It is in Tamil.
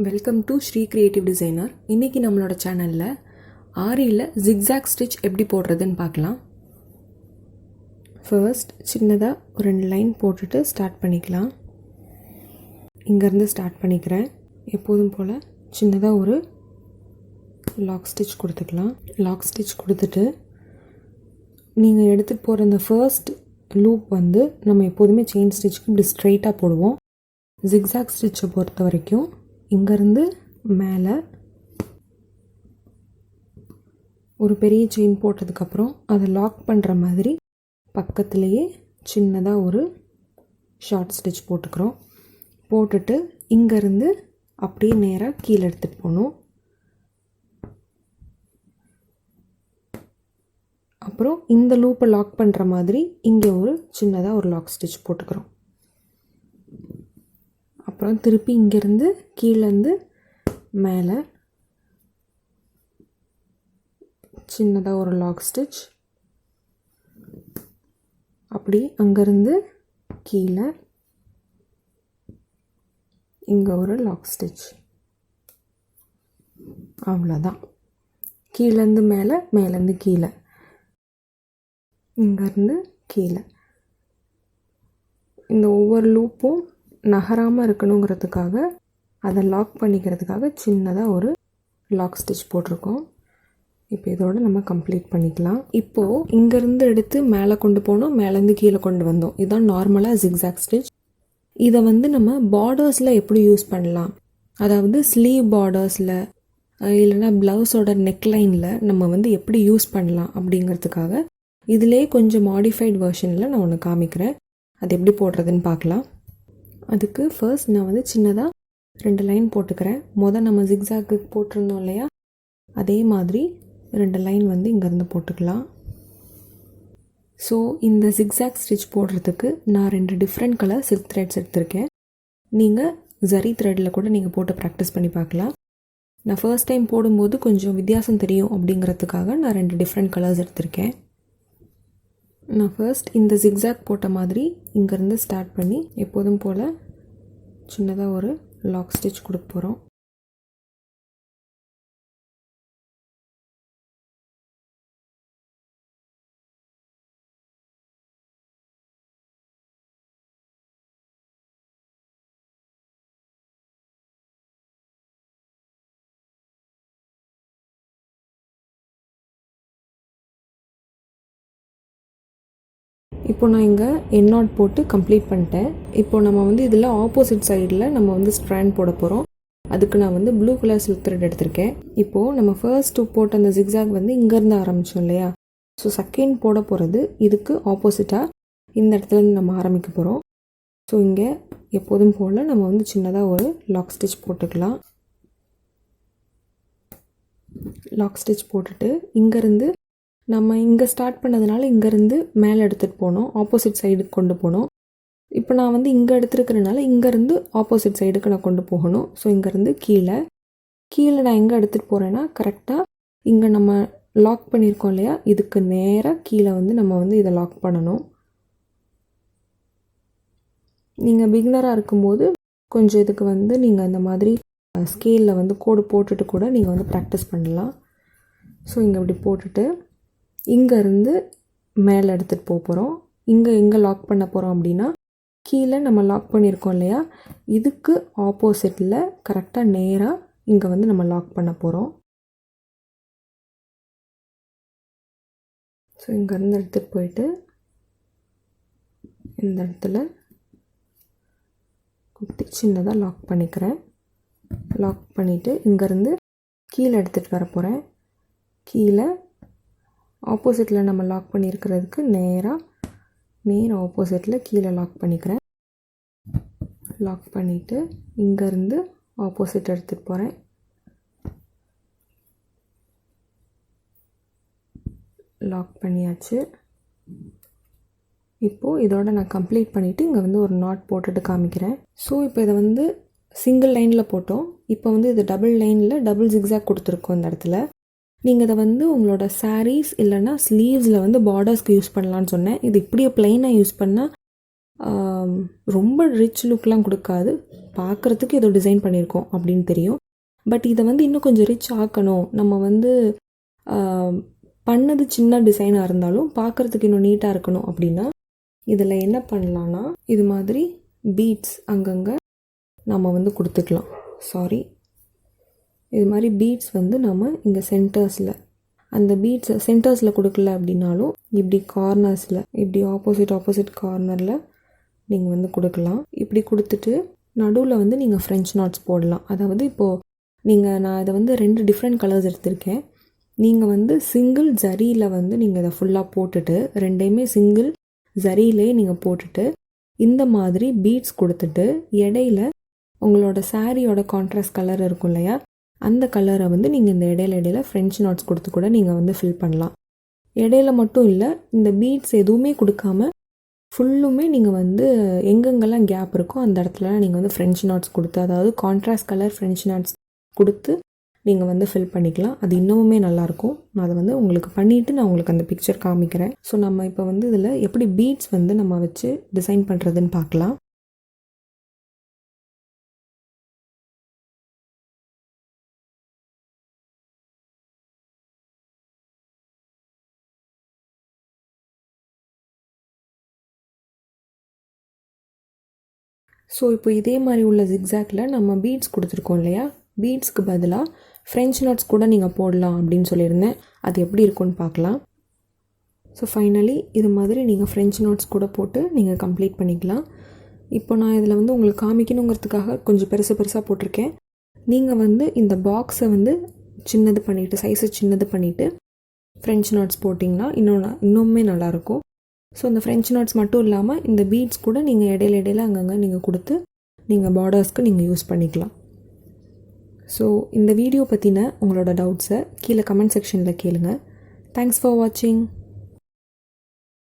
Welcome to Sri creative designer. இன்றைக்கி நம்மளோட சேனலில் ஆரியில் ஜிக்ஸாக் ஸ்டிச் எப்படி போடுறதுன்னு பார்க்கலாம். ஃபர்ஸ்ட் சின்னதாக ஒரு 2 லைன் போட்டுட்டு ஸ்டார்ட் பண்ணிக்கலாம். இங்கேருந்து ஸ்டார்ட் பண்ணிக்கிறேன். எப்போதும் போல் சின்னதாக ஒரு லாக் ஸ்டிச் கொடுத்துக்கலாம். லாக் ஸ்டிச் கொடுத்துட்டு நீங்கள் எடுத்துகிட்டு போகிற அந்த ஃபர்ஸ்ட் லூப் வந்து நம்ம எப்போதுமே செயின் ஸ்டிச்சுக்கு இப்படி ஸ்ட்ரைட்டாக போடுவோம். ஜிக்ஸாக் ஸ்டிச்சை பொறுத்த வரைக்கும் இங்கேருந்து மேலே ஒரு பெரிய செயின் போட்டதுக்கப்புறம் அதை லாக் பண்ணுற மாதிரி பக்கத்துலேயே சின்னதாக ஒரு ஷார்ட் ஸ்டிச் போட்டுக்கிறோம். போட்டுட்டு இங்கேருந்து அப்படியே நேராக கீழே எடுத்துகிட்டு போகணும். அப்புறம் இந்த லூப்பை லாக் பண்ணுற மாதிரி இங்கே ஒரு சின்னதாக ஒரு லாக் ஸ்டிச் போட்டுக்கிறோம். அப்புறம் திருப்பி இங்கேருந்து கீழேருந்து மேலே சின்னதாக ஒரு லாக் ஸ்டிச், அப்படி அங்கேருந்து கீழே இங்கே ஒரு லாக் ஸ்டிச். அவ்வளோதான். கீழேருந்து மேலே, மேலேருந்து கீழே, இங்கேருந்து கீழே. இந்த ஒவ்வொரு லூப்பும் நகராமல் இருக்கணுங்கிறதுக்காக அதை லாக் பண்ணிக்கிறதுக்காக சின்னதாக ஒரு லாக் ஸ்டிச் போட்டிருக்கோம். இப்போ இதோட நம்ம கம்ப்ளீட் பண்ணிக்கலாம். இப்போது இங்கேருந்து எடுத்து மேலே கொண்டு போனோம், மேலேருந்து கீழே கொண்டு வந்தோம். இதுதான் நார்மலாக ஜிக்ஸாக் ஸ்டிச். இதை வந்து நம்ம பார்டர்ஸில் எப்படி யூஸ் பண்ணலாம், அதாவது ஸ்லீவ் பார்டர்ஸில் இல்லைன்னா ப்ளவுஸோட நெக்லைனில் நம்ம வந்து எப்படி யூஸ் பண்ணலாம் அப்படிங்கிறதுக்காக இதிலே கொஞ்சம் மாடிஃபைட் வெர்ஷனில் நான் ஒன்று காமிக்கிறேன். அது எப்படி போடுறதுன்னு பார்க்கலாம். அதுக்கு ஃபர்ஸ்ட் நான் வந்து சின்னதாக 2 லைன் போட்டுக்கிறேன். நம்ம ஜிக்ஸாக்கு போட்டிருந்தோம் இல்லையா, அதே மாதிரி 2 லைன் வந்து இங்கேருந்து போட்டுக்கலாம். ஸோ இந்த ஜிக்ஸாக் ஸ்டிச் போடுறதுக்கு நான் 2 டிஃப்ரெண்ட் கலர் சில்க் த்ரெட்ஸ் எடுத்திருக்கேன். நீங்கள் ஜரி த்ரெட்டில் கூட நீங்கள் போட்டு ப்ராக்டிஸ் பண்ணி பார்க்கலாம். நான் ஃபர்ஸ்ட் டைம் போடும்போது கொஞ்சம் வித்தியாசம் தெரியும் அப்படிங்கிறதுக்காக நான் 2 டிஃப்ரெண்ட் கலர்ஸ் எடுத்திருக்கேன். நான் ஃபர்ஸ்ட் இந்த ஜிக்ஸாக் போட்ட மாதிரி இங்கேருந்து ஸ்டார்ட் பண்ணி எப்போதும் போல் சின்னதாக ஒரு லாக் ஸ்டிச் கொடுக்க போகிறோம். இப்போ நான் இங்கே எண்ணாட் போட்டு கம்ப்ளீட் பண்ணிட்டேன். இப்போ நம்ம வந்து இதில் ஆப்போசிட் சைடில் நம்ம வந்து ஸ்ட்ராண்ட் போட போகிறோம். அதுக்கு நான் வந்து ப்ளூ கலர் சில்க் த்ரெட் எடுத்திருக்கேன். இப்போது நம்ம ஃபர்ஸ்ட் போட்ட அந்த ஜிக்ஸாக் வந்து இங்கேருந்து ஆரம்பித்தோம் இல்லையா, ஸோ செகண்ட் போட போகிறது இதுக்கு ஆப்போசிட்டாக இந்த இடத்துலேருந்து நம்ம ஆரம்பிக்க போகிறோம். ஸோ இங்கே எப்போதும் போல் நம்ம வந்து சின்னதாக ஒரு லாக் ஸ்டிச் போட்டுக்கலாம். லாக் ஸ்டிச் போட்டுட்டு இங்கேருந்து நம்ம இங்கே ஸ்டார்ட் பண்ணதுனால இங்கேருந்து மேலே எடுத்துகிட்டு போனோம், ஆப்போசிட் சைடுக்கு கொண்டு போனோம். இப்போ நான் வந்து இங்கே எடுத்துருக்கிறதுனால இங்கேருந்து ஆப்போசிட் சைடுக்கு நான் கொண்டு போகணும். ஸோ இங்கேருந்து கீழே நான் எங்கே எடுத்துகிட்டு போகிறேன்னா கரெக்டாக இங்கே நம்ம லாக் பண்ணியிருக்கோம் இல்லையா, இதுக்கு நேராக கீழே வந்து நம்ம வந்து இதை லாக் பண்ணணும். நீங்கள் பிகினராக இருக்கும்போது கொஞ்சம் இதுக்கு வந்து நீங்கள் அந்த மாதிரி ஸ்கேலில் வந்து கோடு போட்டுட்டு கூட நீங்கள் வந்து ப்ராக்டிஸ் பண்ணலாம். ஸோ இங்கே இப்படி போட்டுட்டு இங்கேருந்து மேலே எடுத்துகிட்டு போகிறோம். எங்கே லாக் பண்ண போகிறோம் அப்படின்னா கீழே நம்ம லாக் பண்ணியிருக்கோம் இல்லையா, இதுக்கு ஆப்போசிட்டில் கரெக்டாக நேராக இங்கே வந்து நம்ம லாக் பண்ண போகிறோம். ஸோ இங்கேருந்து எடுத்துகிட்டு போயிட்டு இந்த இடத்துல குத்தி சின்னதாக லாக் பண்ணிக்கிறேன். லாக் பண்ணிவிட்டு இங்கேருந்து கீழே எடுத்துகிட்டு வர போகிறேன். கீழே ஆப்போசிட்டில் நம்ம லாக் பண்ணியிருக்கிறதுக்கு நேர் ஆப்போசிட்டில் கீழே லாக் பண்ணிக்கிறேன். லாக் பண்ணிவிட்டு இங்கேருந்து ஆப்போசிட் எடுத்துகிட்டு போகிறேன். லாக் பண்ணியாச்சு. இப்போது இதோட நான் கம்ப்ளீட் பண்ணிவிட்டு இங்கே வந்து ஒரு நாட் போட்டுட்டு காமிக்கிறேன். ஸோ இப்போ இதை வந்து சிங்கிள் லைனில் போட்டோம். இப்போ வந்து இது டபுள் லைனில் டபுள் ஜிக்ஸாக் கொடுத்துருக்கோம் இந்த இடத்துல. நீங்கள் இதை வந்து உங்களோட சாரீஸ் இல்லைன்னா ஸ்லீவ்ஸில் வந்து பார்டர்ஸ்க்கு யூஸ் பண்ணலான்னு சொன்னேன். இது இப்படியே ப்ளைனாக யூஸ் பண்ணால் ரொம்ப ரிச் லுக்லாம் கொடுக்காது. பார்க்குறதுக்கு ஏதோ டிசைன் பண்ணியிருக்கோம் அப்படின்னு தெரியும். பட் இதை வந்து இன்னும் கொஞ்சம் ரிச் ஆக்கணும், நம்ம வந்து பண்ணது சின்ன டிசைனாக இருந்தாலும் பார்க்குறதுக்கு இன்னும் நீட்டாக இருக்கணும் அப்படின்னா இதில் என்ன பண்ணலான்னா இது மாதிரி பீட்ஸ் அங்கங்கே நம்ம வந்து கொடுத்துக்கலாம். இது மாதிரி பீட்ஸ் வந்து நம்ம இங்கே சென்டர்ஸில், அந்த பீட்ஸ் சென்டர்ஸில் கொடுக்கல அப்படின்னாலும் இப்படி கார்னர்ஸில், இப்படி ஆப்போசிட் கார்னரில் நீங்கள் வந்து கொடுக்கலாம். இப்படி கொடுத்துட்டு நடுவில் வந்து நீங்கள் ஃப்ரெஞ்ச் நாட்ஸ் போடலாம். அதாவது இப்போது நான் இதை வந்து 2 டிஃப்ரெண்ட் கலர்ஸ் எடுத்திருக்கேன். நீங்கள் வந்து சிங்கிள் ஜரியில் வந்து நீங்கள் இதை ஃபுல்லாக போட்டுட்டு, 2யுமே சிங்கிள் ஜரியிலே நீங்கள் போட்டுட்டு இந்த மாதிரி பீட்ஸ் கொடுத்துட்டு இடையில உங்களோட சாரியோட கான்ட்ராஸ்ட் கலர் இருக்கும் இல்லையா, அந்த கலரை வந்து நீங்கள் இந்த இடையில ஃப்ரெஞ்ச் நாட்ஸ் கொடுத்து கூட நீங்கள் வந்து ஃபில் பண்ணலாம். இடையில மட்டும் இல்லை, இந்த பீட்ஸ் எதுவுமே கொடுக்காம ஃபுல்லுமே நீங்கள் வந்து எங்கெங்கெல்லாம் கேப் இருக்கோ அந்த இடத்துலலாம் நீங்கள் வந்து ஃப்ரெஞ்ச் நாட்ஸ் கொடுத்து, அதாவது கான்ட்ராஸ்ட் கலர் ஃப்ரெஞ்ச் நாட்ஸ் கொடுத்து நீங்கள் வந்து ஃபில் பண்ணிக்கலாம். அது இன்னமுமே நல்லாயிருக்கும். நான் அதை வந்து உங்களுக்கு பண்ணிவிட்டு நான் உங்களுக்கு அந்த பிக்சர் காமிக்கிறேன். ஸோ நம்ம இப்போ வந்து இதில் எப்படி பீட்ஸ் வந்து நம்ம வச்சு டிசைன் பண்ணுறதுன்னு பார்க்கலாம். ஸோ இப்போ இதே மாதிரி உள்ள ஜிக்ஸாக்ல நம்ம பீட்ஸ் கொடுத்துருக்கோம் இல்லையா, பீட்ஸ்க்கு பதிலாக ஃப்ரெஞ்ச் நாட்ஸ் கூட நீங்கள் போடலாம் அப்படின்னு சொல்லியிருந்தேன். அது எப்படி இருக்குன்னு பார்க்கலாம். ஸோ ஃபைனலி இது மாதிரி நீங்கள் ஃப்ரெஞ்ச் நாட்ஸ் கூட போட்டு நீங்கள் கம்ப்ளீட் பண்ணிக்கலாம். இப்போ நான் இதில் வந்து உங்களுக்கு காமிக்கணுங்கிறதுக்காக கொஞ்சம் பெருசாக போட்டிருக்கேன். நீங்கள் வந்து இந்த பாக்ஸை வந்து சின்னது பண்ணிவிட்டு, சைஸை சின்னது பண்ணிவிட்டு ஃப்ரெஞ்ச் நாட்ஸ் போட்டிங்கன்னா இன்னுமே நல்லாயிருக்கும். ஸோ இந்த ஃப்ரெஞ்ச் நாட்ஸ் மட்டும் இல்லாமல் இந்த பீட்ஸ் கூட நீங்கள் இடையில அங்கங்கே நீங்கள் கொடுத்து நீங்கள் பார்டர்ஸ்க்கு நீங்கள் யூஸ் பண்ணிக்கலாம். ஸோ இந்த வீடியோ பற்றின உங்களோட டவுட்ஸை கீழே கமெண்ட் செக்ஷனில் கேளுங்க. தேங்க்ஸ் ஃபார் வாட்சிங்.